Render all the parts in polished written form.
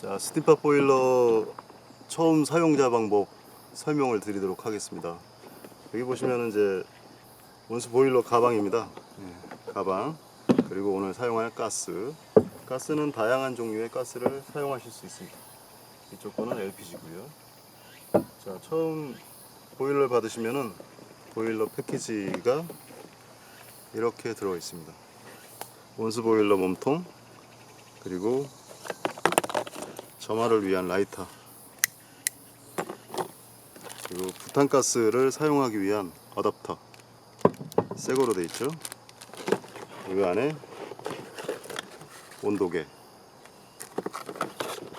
자, 스팀팟 보일러 처음 사용자 방법 설명을 드리도록 하겠습니다. 여기 보시면 이제 온수 보일러 가방입니다. 가방, 그리고 오늘 사용할 가스는 다양한 종류의 가스를 사용하실 수 있습니다. 이쪽 거는 LPG고요. 자, 처음 보일러를 받으시면은 보일러 패키지가 이렇게 들어 있습니다. 온수 보일러 몸통, 그리고 점화를 위한 라이터, 그리고 부탄가스를 사용하기 위한 어댑터, 새거로 되어 있죠. 이 안에 온도계,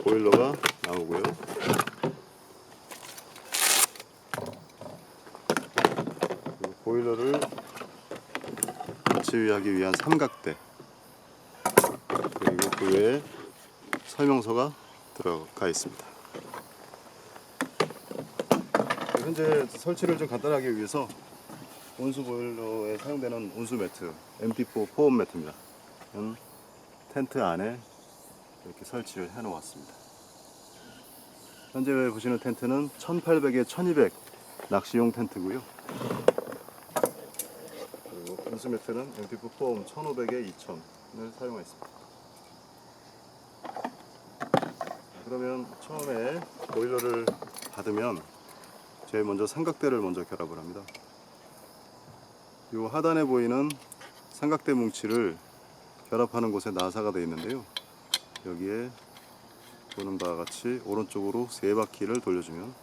보일러가 나오고요. 그리고 보일러를 지휘하기 위한 삼각대, 그리고 그 외에 설명서가 들어가 있습니다. 현재 설치를 좀 간단하게 위해서 온수 보일러에 사용되는 온수 매트, MT4 포엄 매트입니다. 텐트 안에 이렇게 설치를 해 놓았습니다. 현재 보시는 텐트는 1800에 1200 낚시용 텐트고요. 그리고 온수 매트는 MT4 포엄 1500에 2000을 사용했습니다. 그러면 처음에 보일러를 받으면 제일 먼저 삼각대를 먼저 결합을 합니다. 이 하단에 보이는 삼각대 뭉치를 결합하는 곳에 나사가 되어 있는데요. 여기에 보는 바와 같이 오른쪽으로 3바퀴를 돌려주면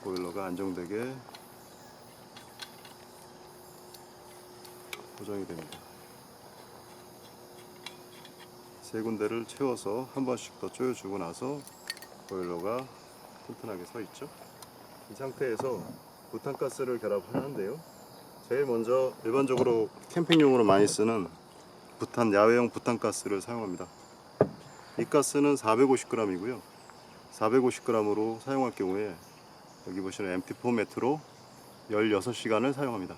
보일러가 안정되게 고정이 됩니다. 3군데를 채워서 한 번씩 더 조여주고 나서 보일러가 튼튼하게 서 있죠. 이 상태에서 부탄가스를 결합하는데요. 제일 먼저 일반적으로 캠핑용으로 많이 쓰는 야외용 부탄가스를 사용합니다. 이 가스는 450g이고요. 450g으로 사용할 경우에 여기 보시는 MT4 매트로 16시간을 사용합니다.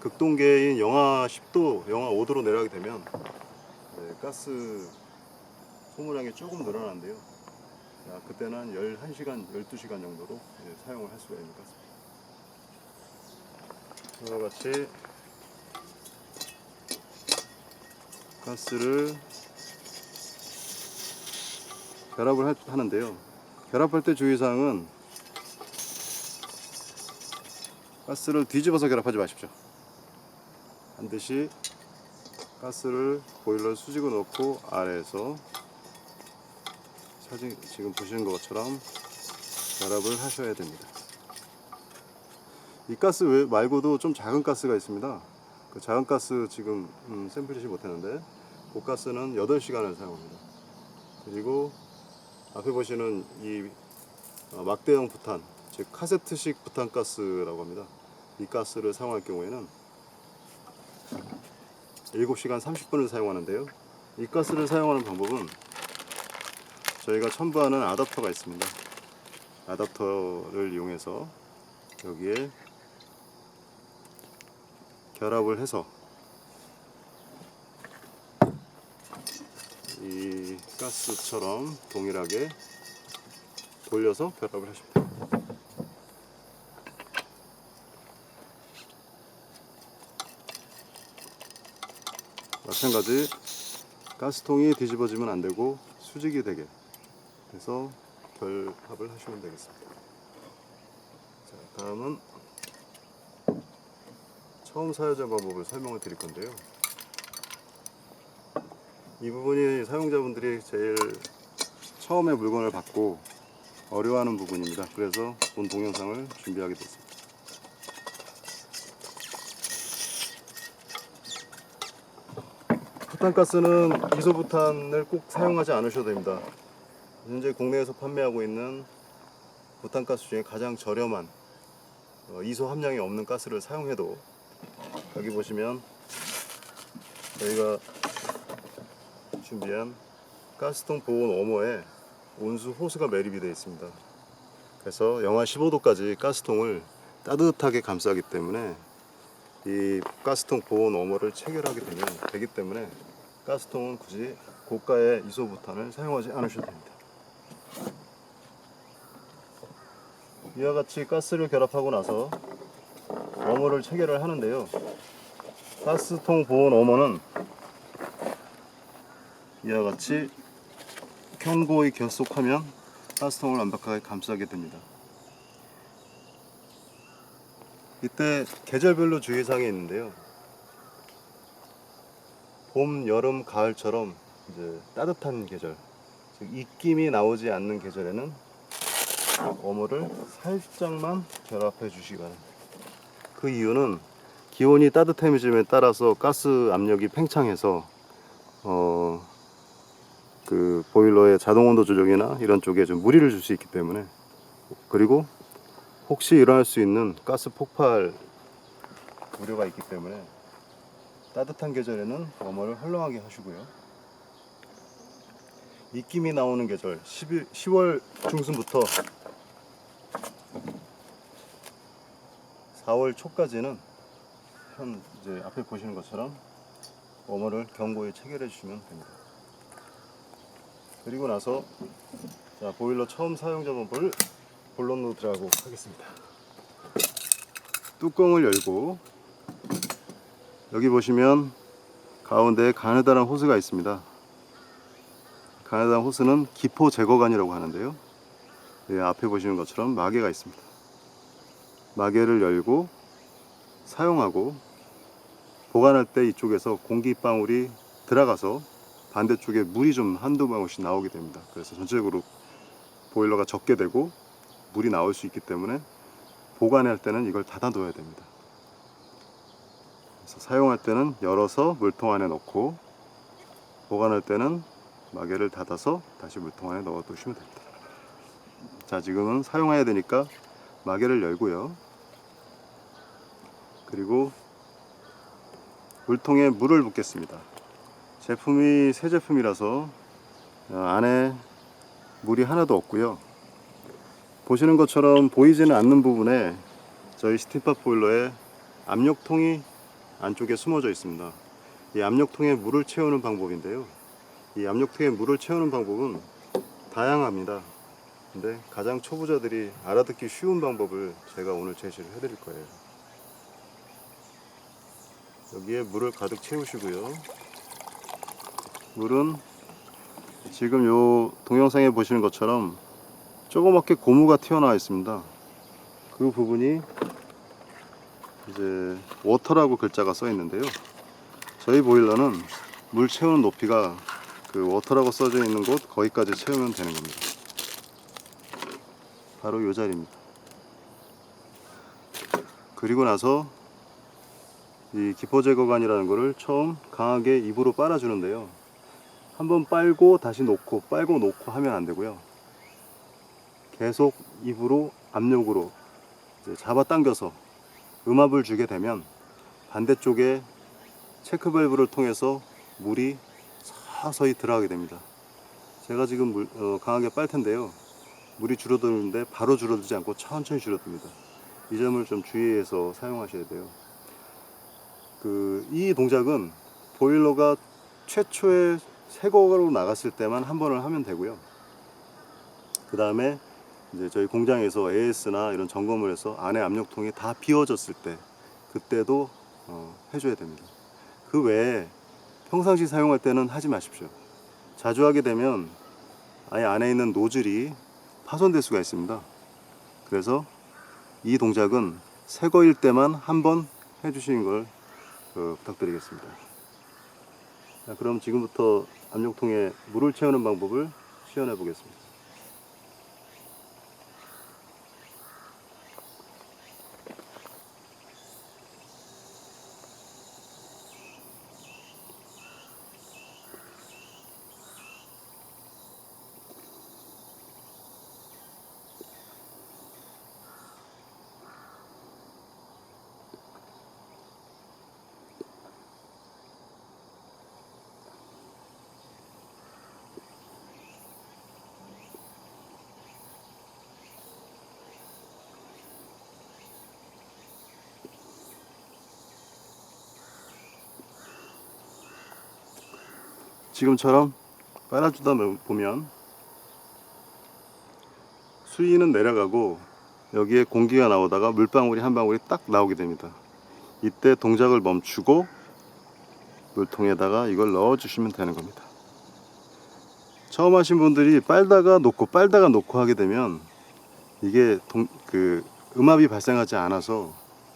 극동계인 영하 10도, 영하 5도로 내려가게 되면 가스 소모량이 조금 늘어나는데요. 그때는 11시간, 12시간 정도로 사용을 할 수가 있는 것 같습니다. 이와 같이 가스를 결합을 하는데요. 결합할 때 주의사항은 가스를 뒤집어서 결합하지 마십시오. 반드시 가스를 보일러 수직을 놓고 아래에서 지금 보시는 것처럼 결합을 하셔야 됩니다. 이 가스 말고도 좀 작은 가스가 있습니다. 그 작은 가스 지금 샘플이지 못했는데 그 가스는 8시간을 사용합니다. 그리고 앞에 보시는 이 막대형 부탄, 즉 카세트식 부탄가스라고 합니다. 이 가스를 사용할 경우에는 7시간 30분을 사용하는데요. 이 가스를 사용하는 방법은 저희가 첨부하는 아답터가 있습니다. 아답터를 이용해서 여기에 결합을 해서 이 가스처럼 동일하게 돌려서 결합을 하십니다. 마찬가지 가스통이 뒤집어지면 안 되고 수직이 되게 해서 결합을 하시면 되겠습니다. 자, 다음은 처음 사용자 방법을 설명을 드릴 건데요. 이 부분이 사용자분들이 제일 처음에 물건을 받고 어려워하는 부분입니다. 그래서 본 동영상을 준비하게 됐습니다. 부탄가스는 이소부탄을 꼭 사용하지 않으셔도 됩니다. 현재 국내에서 판매하고 있는 부탄가스 중에 가장 저렴한 이소 함량이 없는 가스를 사용해도 여기 보시면 저희가 준비한 가스통 보온 워머에 온수 호스가 매립이 되어 있습니다. 그래서 영하 15도까지 가스통을 따뜻하게 감싸기 때문에 이 가스통 보온 워머를 체결하게 되기 때문에 가스통은 굳이 고가의 이소부탄을 사용하지 않으셔도 됩니다. 이와 같이 가스를 결합하고 나서 워머를 체결을 하는데요. 가스통 보온 워머는 이와 같이 견고히 결속하면 가스통을 완벽하게 감싸게 됩니다. 이때 계절별로 주의사항이 있는데요. 봄, 여름, 가을처럼 이제 따뜻한 계절, 즉 입김이 나오지 않는 계절에는 워머를 살짝만 결합해 주시기 바랍니다. 그 이유는 기온이 따뜻해짐에 따라서 가스 압력이 팽창해서 그 보일러의 자동 온도 조정이나 이런 쪽에 좀 무리를 줄 수 있기 때문에, 그리고 혹시 일어날 수 있는 가스 폭발 우려가 있기 때문에 따뜻한 계절에는 워머를 헐렁하게 하시고요. 입김이 나오는 계절 10월 중순부터 4월 초까지는 이제 앞에 보시는 것처럼 워머를 견고히 체결해 주시면 됩니다. 그리고 나서 자, 보일러 처음 사용자 방법을 본론으로 들어가고 하겠습니다. 뚜껑을 열고 여기 보시면 가운데에 가느다란 호스가 있습니다. 가느다란 호스는 기포 제거관이라고 하는데요. 예, 앞에 보시는 것처럼 마개가 있습니다. 마개를 열고 사용하고 보관할 때 이쪽에서 공기방울이 들어가서 반대쪽에 물이 좀 한두 방울씩 나오게 됩니다. 그래서 전체적으로 보일러가 적게 되고 물이 나올 수 있기 때문에 보관할 때는 이걸 닫아둬야 됩니다. 그래서 사용할 때는 열어서 물통 안에 넣고, 보관할 때는 마개를 닫아서 다시 물통 안에 넣어 두시면 됩니다. 자, 지금은 사용해야 되니까 마개를 열고요. 그리고 물통에 물을 붓겠습니다. 제품이 새 제품이라서 안에 물이 하나도 없고요. 보시는 것처럼 보이지는 않는 부분에 저희 스팀팟 보일러에 압력통이 안쪽에 숨어져 있습니다. 이 압력통에 물을 채우는 방법인데요. 이 압력통에 물을 채우는 방법은 다양합니다. 근데 가장 초보자들이 알아듣기 쉬운 방법을 제가 오늘 제시를 해드릴 거예요. 여기에 물을 가득 채우시고요. 물은 지금 요 동영상에 보시는 것처럼 조그맣게 고무가 튀어나와 있습니다. 그 부분이 이제 워터라고 글자가 써 있는데요. 저희 보일러는 물 채우는 높이가 그 워터라고 써져 있는 곳 거기까지 채우면 되는 겁니다. 바로 요 자리입니다. 그리고 나서 이 기포 제거관이라는 거를 처음 강하게 입으로 빨아주는데요. 한번 빨고 다시 놓고 빨고 놓고 하면 안 되고요. 계속 입으로 압력으로 이제 잡아당겨서 음압을 주게 되면 반대쪽에 체크 밸브를 통해서 물이 서서히 들어가게 됩니다. 제가 지금 강하게 빨 텐데요. 물이 줄어드는데 바로 줄어들지 않고 천천히 줄어듭니다. 이 점을 좀 주의해서 사용하셔야 돼요. 이 동작은 보일러가 최초에 새거로 나갔을 때만 한 번을 하면 되고요. 그 다음에 이제 저희 공장에서 AS나 이런 점검을 해서 안에 압력통이 다 비워졌을 때 그때도 해줘야 됩니다. 그 외에 평상시 사용할 때는 하지 마십시오. 자주 하게 되면 아예 안에 있는 노즐이 파손될 수가 있습니다. 그래서 이 동작은 새거일 때만 한 번 해주시는 걸 부탁드리겠습니다. 자, 그럼 지금부터 압력통에 물을 채우는 방법을 시연해 보겠습니다. 지금처럼 빨아주다 보면 수위는 내려가고 여기에 공기가 나오다가 물방울이 한 방울이 딱 나오게 됩니다. 이때 동작을 멈추고 물통에다가 이걸 넣어 주시면 되는 겁니다. 처음 하신 분들이 빨다가 놓고 하게 되면 이게 음압이 발생하지 않아서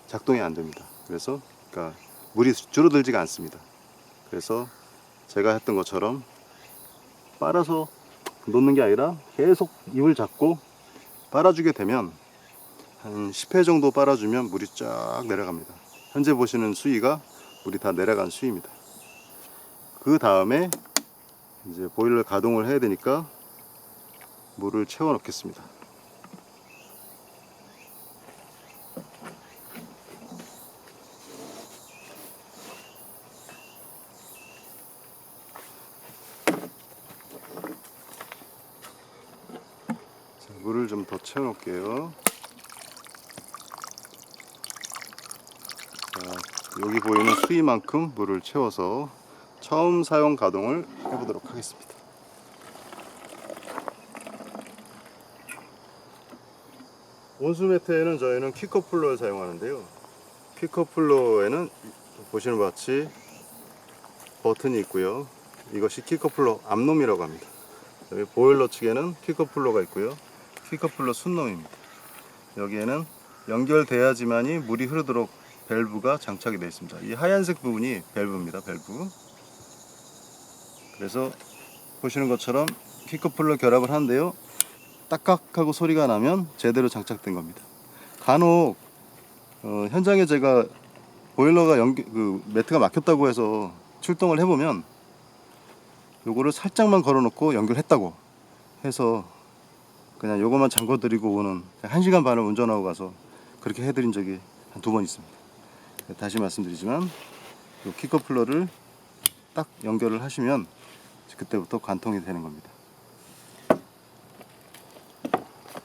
작동이 안 됩니다. 그래서 물이 줄어들지가 않습니다. 그래서 제가 했던 것처럼 빨아서 놓는 게 아니라 계속 입을 잡고 빨아주게 되면 한 10회 정도 빨아주면 물이 쫙 내려갑니다. 현재 보시는 수위가 물이 다 내려간 수위입니다. 그 다음에 이제 보일러 가동을 해야 되니까 물을 채워 넣겠습니다. 물을 좀 더 채워 놓을게요. 자, 여기 보이는 수위만큼 물을 채워서 처음 사용 가동을 해보도록 하겠습니다. 온수 매트에는 저희는 퀵커플러를 사용하는데요. 퀵커플러에는 보시는 것 같이 버튼이 있고요. 이것이 퀵커플러 앞놈이라고 합니다. 여기 보일러 측에는 퀵커플러가 있고요. 퀵커플러 순놈입니다. 여기에는 연결돼야지만이 물이 흐르도록 밸브가 장착이 되어 있습니다. 이 하얀색 부분이 밸브입니다. 밸브. 그래서 보시는 것처럼 퀵커플러 결합을 하는데요. 딱딱하고 소리가 나면 제대로 장착된 겁니다. 간혹 현장에 제가 보일러가 매트가 막혔다고 해서 출동을 해보면 요거를 살짝만 걸어놓고 연결했다고 해서 그냥 요것만 잠궈 드리고 오는 1시간 반을 운전하고 가서 그렇게 해드린 적이 한 2번 있습니다. 다시 말씀드리지만 요 퀵커플러를 딱 연결을 하시면 그때부터 관통이 되는 겁니다.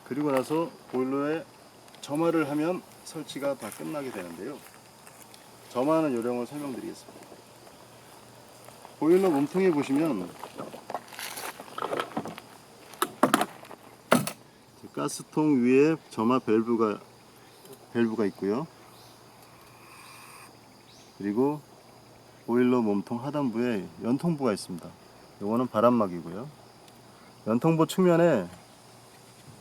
그리고 나서 보일러에 점화를 하면 설치가 다 끝나게 되는데요. 점화하는 요령을 설명드리겠습니다. 보일러 몸통에 보시면 가스통 위에 점화 밸브가 있고요. 그리고 보일러 몸통 하단부에 연통부가 있습니다. 이거는 바람막이고요. 연통부 측면에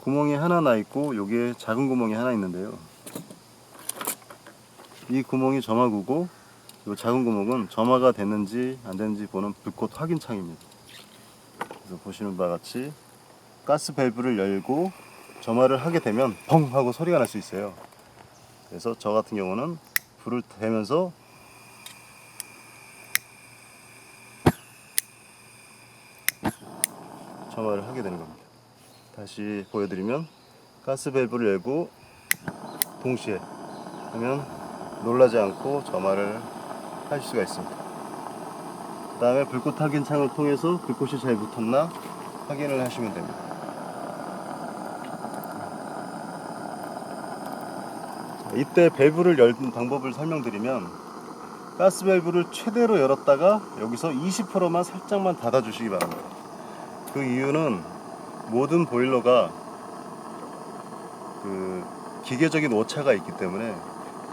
구멍이 하나 나 있고 여기에 작은 구멍이 하나 있는데요. 이 구멍이 점화구고 이 작은 구멍은 점화가 됐는지 안 됐는지 보는 불꽃 확인 창입니다. 그래서 보시는 바와 같이 가스 밸브를 열고 점화를 하게 되면 펑 하고 소리가 날 수 있어요. 그래서 저 같은 경우는 불을 대면서 점화를 하게 되는 겁니다. 다시 보여드리면 가스 밸브를 열고 동시에 하면 놀라지 않고 점화를 하실 수가 있습니다. 그 다음에 불꽃 확인 창을 통해서 불꽃이 잘 붙었나 확인을 하시면 됩니다. 이때 밸브를 열는 방법을 설명드리면 가스 밸브를 최대로 열었다가 여기서 20%만 살짝만 닫아 주시기 바랍니다. 그 이유는 모든 보일러가 기계적인 오차가 있기 때문에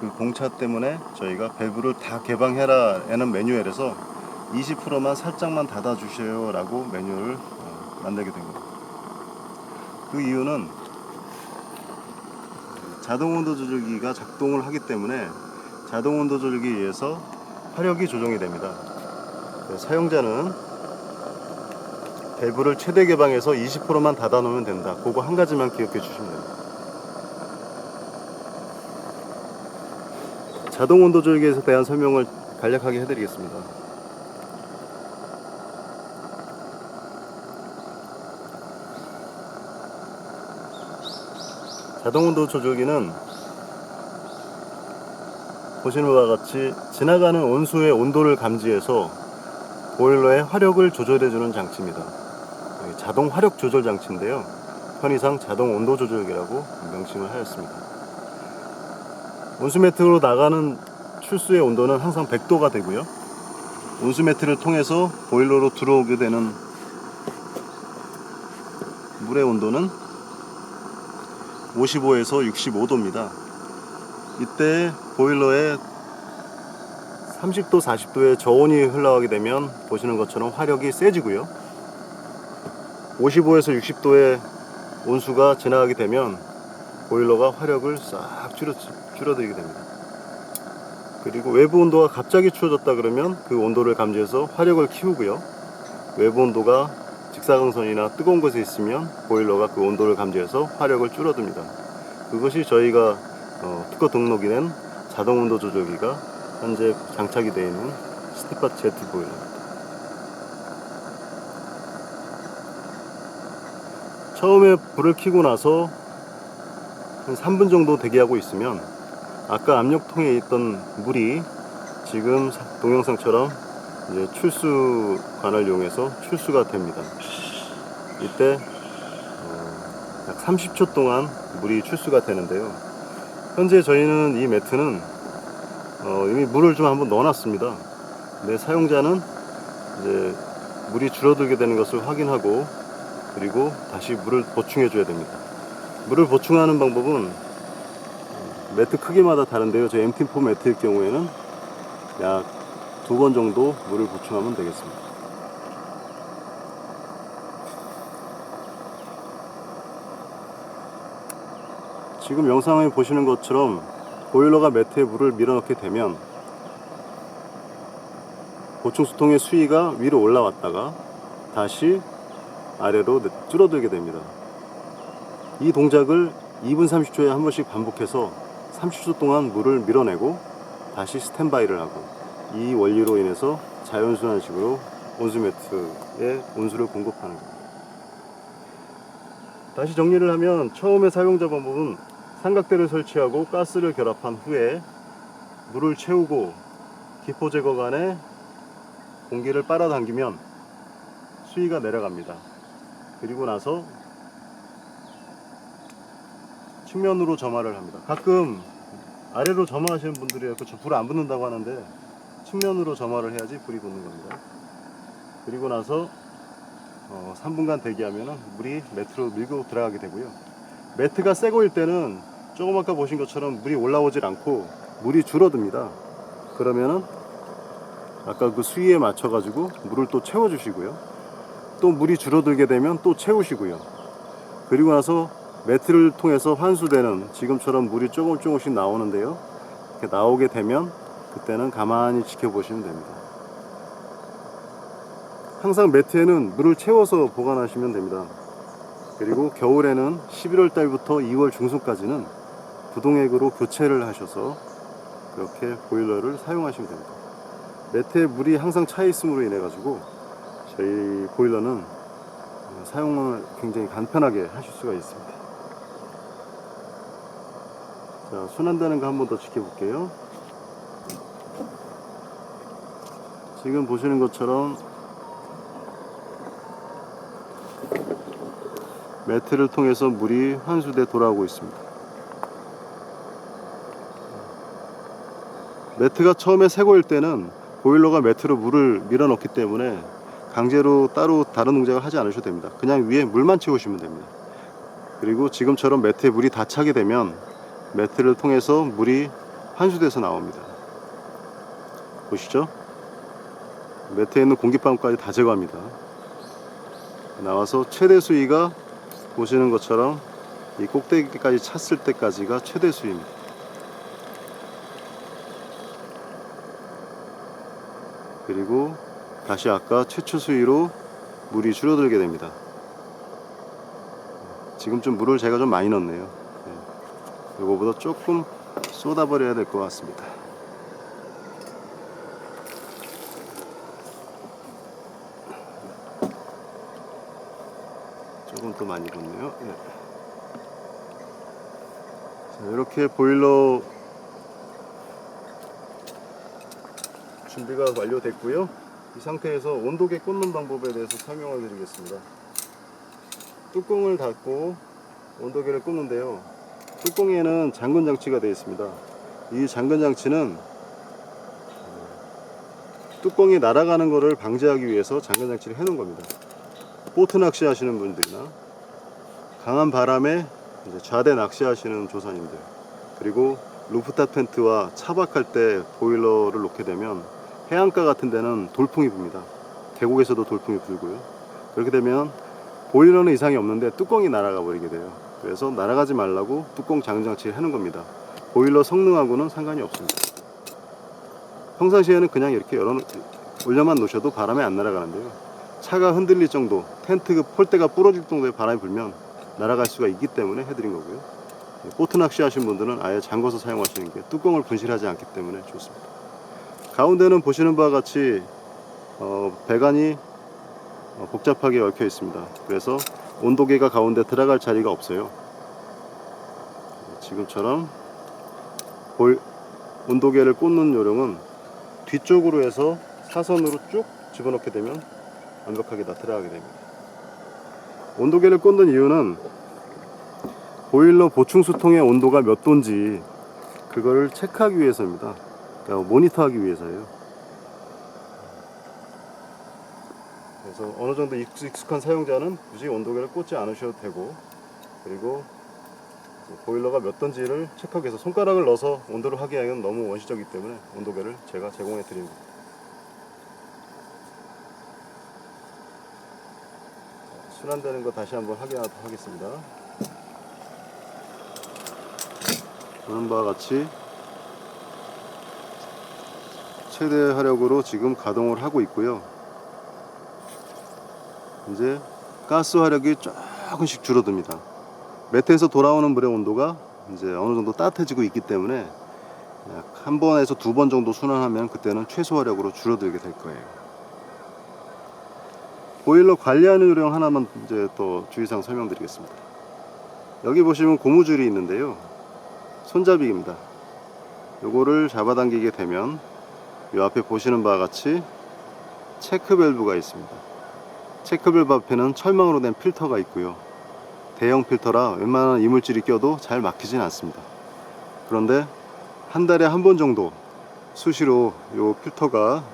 그 공차 때문에 저희가 밸브를 다 개방해라 라는 매뉴얼에서 20%만 살짝만 닫아 주세요 라고 매뉴얼을 만들게 된 겁니다. 그 이유는 자동 온도 조절기가 작동을 하기 때문에 자동 온도 조절기에 의해서 화력이 조정이 됩니다. 사용자는 밸브를 최대 개방해서 20%만 닫아 놓으면 된다. 그거 한 가지만 기억해 주시면 됩니다. 자동 온도 조절기에 대한 설명을 간략하게 해드리겠습니다. 자동 온도 조절기는 보시는 바와 같이 지나가는 온수의 온도를 감지해서 보일러의 화력을 조절해주는 장치입니다. 자동 화력 조절 장치인데요. 편의상 자동 온도 조절기라고 명칭을 하였습니다. 온수 매트로 나가는 출수의 온도는 항상 100도가 되고요. 온수 매트를 통해서 보일러로 들어오게 되는 물의 온도는 55에서 65도입니다. 이때 보일러에 30도, 40도의 저온이 흘러가게 되면 보시는 것처럼 화력이 세지고요. 55에서 60도의 온수가 지나가게 되면 보일러가 화력을 싹 줄어들게 됩니다. 그리고 외부 온도가 갑자기 추워졌다 그러면 그 온도를 감지해서 화력을 키우고요. 외부 온도가 직사광선이나 뜨거운 곳에 있으면 보일러가 그 온도를 감지해서 화력을 줄어듭니다. 그것이 저희가 특허 등록이 된 자동 온도 조절기가 현재 장착이 되어 있는 스티팟 Z 보일러입니다. 처음에 불을 켜고 나서 한 3분 정도 대기하고 있으면 아까 압력통에 있던 물이 지금 동영상처럼 이제 출수관을 이용해서 출수가 됩니다. 이때 약 30초 동안 물이 출수가 되는데요. 현재 저희는 이 매트는 이미 물을 좀 한번 넣어놨습니다. 근데 사용자는 이제 물이 줄어들게 되는 것을 확인하고 그리고 다시 물을 보충해 줘야 됩니다. 물을 보충하는 방법은 매트 크기마다 다른데요. 저 MT4 매트일 경우에는 약 2번 정도 물을 보충하면 되겠습니다. 지금 영상에 보시는 것처럼 보일러가 매트에 물을 밀어넣게 되면 보충수통의 수위가 위로 올라왔다가 다시 아래로 줄어들게 됩니다. 이 동작을 2분 30초에 한 번씩 반복해서 30초 동안 물을 밀어내고 다시 스탠바이를 하고 이 원리로 인해서 자연순환식으로 온수매트에 온수를 공급하는 겁니다. 다시 정리를 하면 처음에 사용자 방법은 삼각대를 설치하고 가스를 결합한 후에 물을 채우고 기포 제거관에 공기를 빨아당기면 수위가 내려갑니다. 그리고 나서 측면으로 점화를 합니다. 가끔 아래로 점화하시는 분들이 불 안 붙는다고 하는데 측면으로 점화를 해야지 불이 붙는 겁니다. 그리고 나서 3분간 대기하면 물이 매트로 밀고 들어가게 되고요. 매트가 새 거일 때는 조금 아까 보신 것처럼 물이 올라오질 않고 물이 줄어듭니다. 그러면은 아까 그 수위에 맞춰 가지고 물을 또 채워 주시고요. 또 물이 줄어들게 되면 또 채우시고요. 그리고 나서 매트를 통해서 환수되는 지금처럼 물이 조금씩 나오는데요. 이렇게 나오게 되면 그때는 가만히 지켜보시면 됩니다. 항상 매트에는 물을 채워서 보관하시면 됩니다. 그리고 겨울에는 11월 달부터 2월 중순까지는 부동액으로 교체를 하셔서 그렇게 보일러를 사용하시면 됩니다. 매트에 물이 항상 차 있음으로 인해 가지고 저희 보일러는 사용을 굉장히 간편하게 하실 수가 있습니다. 자, 순환되는 거 한 번 더 지켜볼게요. 지금 보시는 것처럼 매트를 통해서 물이 환수돼 돌아오고 있습니다. 매트가 처음에 새 거일 때는 보일러가 매트로 물을 밀어넣기 때문에 강제로 따로 다른 동작을 하지 않으셔도 됩니다. 그냥 위에 물만 채우시면 됩니다. 그리고 지금처럼 매트에 물이 다 차게 되면 매트를 통해서 물이 환수돼서 나옵니다. 보시죠? 매트에 있는 공기방울까지 다 제거합니다. 나와서 최대 수위가 보시는 것처럼 이 꼭대기까지 찼을 때까지가 최대 수위입니다. 그리고 다시 아까 최초 수위로 물이 줄어들게 됩니다. 지금 좀 물을 제가 좀 많이 넣었네요. 이거보다 조금 쏟아버려야 될 것 같습니다. 조금 더 많이 넣었네요. 네. 자, 이렇게 보일러 준비가 완료됐고요. 이 상태에서 온도계 꽂는 방법에 대해서 설명을 드리겠습니다. 뚜껑을 닫고 온도계를 꽂는데요. 뚜껑에는 잠근 장치가 되어 있습니다. 이 잠근 장치는 뚜껑이 날아가는 것을 방지하기 위해서 잠근 장치를 해 놓은 겁니다. 보트 낚시 하시는 분들이나 강한 바람에 이제 좌대 낚시하시는 조사님들, 그리고 루프탑 텐트와 차박할 때 보일러를 놓게 되면 해안가 같은 데는 돌풍이 붑니다. 계곡에서도 돌풍이 불고요. 그렇게 되면 보일러는 이상이 없는데 뚜껑이 날아가 버리게 돼요. 그래서 날아가지 말라고 뚜껑 장착치를 하는 겁니다. 보일러 성능하고는 상관이 없습니다. 평상시에는 그냥 이렇게 올려만 놓으셔도 바람에 안 날아가는데요. 차가 흔들릴 정도, 텐트 폴대가 부러질 정도의 바람이 불면 날아갈 수가 있기 때문에 해드린 거고요. 보트 낚시 하신 분들은 아예 잠궈서 사용하시는 게 뚜껑을 분실하지 않기 때문에 좋습니다. 가운데는 보시는 바와 같이 배관이 복잡하게 얽혀 있습니다. 그래서 온도계가 가운데 들어갈 자리가 없어요. 지금처럼 온도계를 꽂는 요령은 뒤쪽으로 해서 사선으로 쭉 집어넣게 되면 완벽하게 다 들어가게 됩니다. 온도계를 꽂는 이유는 보일러 보충 수통의 온도가 몇 도인지 그거를 체크하기 위해서입니다. 그러니까 모니터하기 위해서예요. 그래서 어느 정도 익숙한 사용자는 굳이 온도계를 꽂지 않으셔도 되고, 그리고 보일러가 몇 도인지를 체크하기 위해서 손가락을 넣어서 온도를 확인하기는 너무 원시적이기 때문에 온도계를 제가 제공해 드립니다. 순환되는 거 다시 한번 확인하도록 하겠습니다. 보는 바와 같이 최대 화력으로 지금 가동을 하고 있고요. 이제 가스 화력이 조금씩 줄어듭니다. 매트에서 돌아오는 물의 온도가 이제 어느 정도 따뜻해지고 있기 때문에 약 한 번에서 두 번 정도 순환하면 그때는 최소 화력으로 줄어들게 될 거예요. 보일러 관리하는 요령 하나만 이제 또 주의사항 설명드리겠습니다. 여기 보시면 고무줄이 있는데요. 손잡이입니다. 요거를 잡아당기게 되면 요 앞에 보시는 바와 같이 체크 밸브가 있습니다. 체크 밸브 앞에는 철망으로 된 필터가 있고요. 대형 필터라 웬만한 이물질이 껴도 잘 막히진 않습니다. 그런데 한 달에 한 번 정도 수시로 요 필터가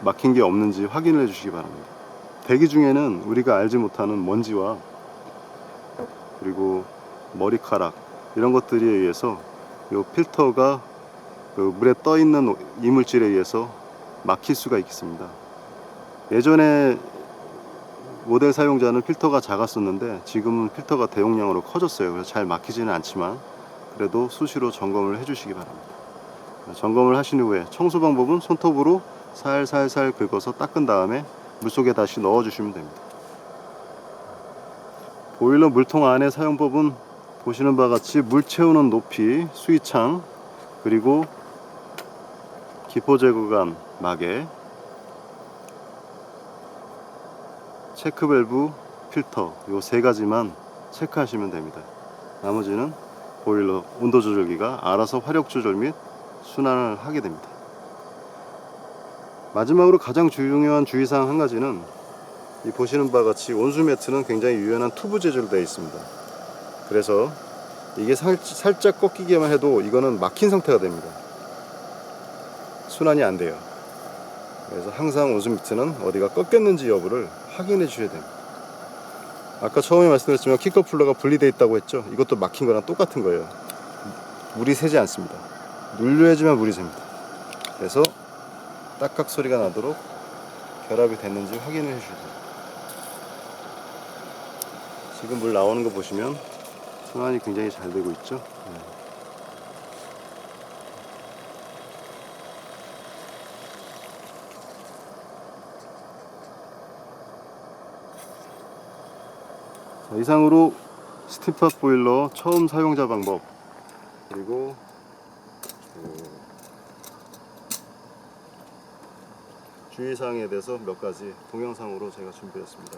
막힌 게 없는지 확인을 해 주시기 바랍니다. 대기 중에는 우리가 알지 못하는 먼지와 그리고 머리카락 이런 것들에 의해서 요 필터가 그 물에 떠 있는 이물질에 의해서 막힐 수가 있습니다. 예전에 모델 사용자는 필터가 작았었는데 지금은 필터가 대용량으로 커졌어요. 그래서 잘 막히지는 않지만 그래도 수시로 점검을 해 주시기 바랍니다. 점검을 하신 후에 청소 방법은 손톱으로 살살살 긁어서 닦은 다음에 물속에 다시 넣어 주시면 됩니다. 보일러 물통 안의 사용법은 보시는 바와 같이 물 채우는 높이, 수위창, 그리고 기포 제거관 마개, 체크 밸브, 필터 요 세 가지만 체크하시면 됩니다. 나머지는 보일러 온도 조절기가 알아서 화력 조절 및 순환을 하게 됩니다. 마지막으로 가장 중요한 주의사항 한 가지는 이 보시는 바와 같이 온수 매트는 굉장히 유연한 튜브 재질로 되어 있습니다. 그래서 이게 살짝 꺾이기만 해도 이거는 막힌 상태가 됩니다. 순환이 안 돼요. 그래서 항상 온수 매트는 어디가 꺾였는지 여부를 확인해 주셔야 됩니다. 아까 처음에 말씀드렸지만 킥커플러가 분리되어 있다고 했죠. 이것도 막힌 거랑 똑같은 거예요. 물이 새지 않습니다. 눌려야지만 물이 셉니다. 그래서 딱딱 소리가 나도록 결합이 됐는지 확인을 해주셔야 됩니다. 지금 물 나오는 거 보시면 순환이 굉장히 잘 되고 있죠. 자, 이상으로 스팀팟 보일러 처음 사용자 방법, 그리고 주의사항에 대해서 몇 가지 동영상으로 제가 준비했습니다.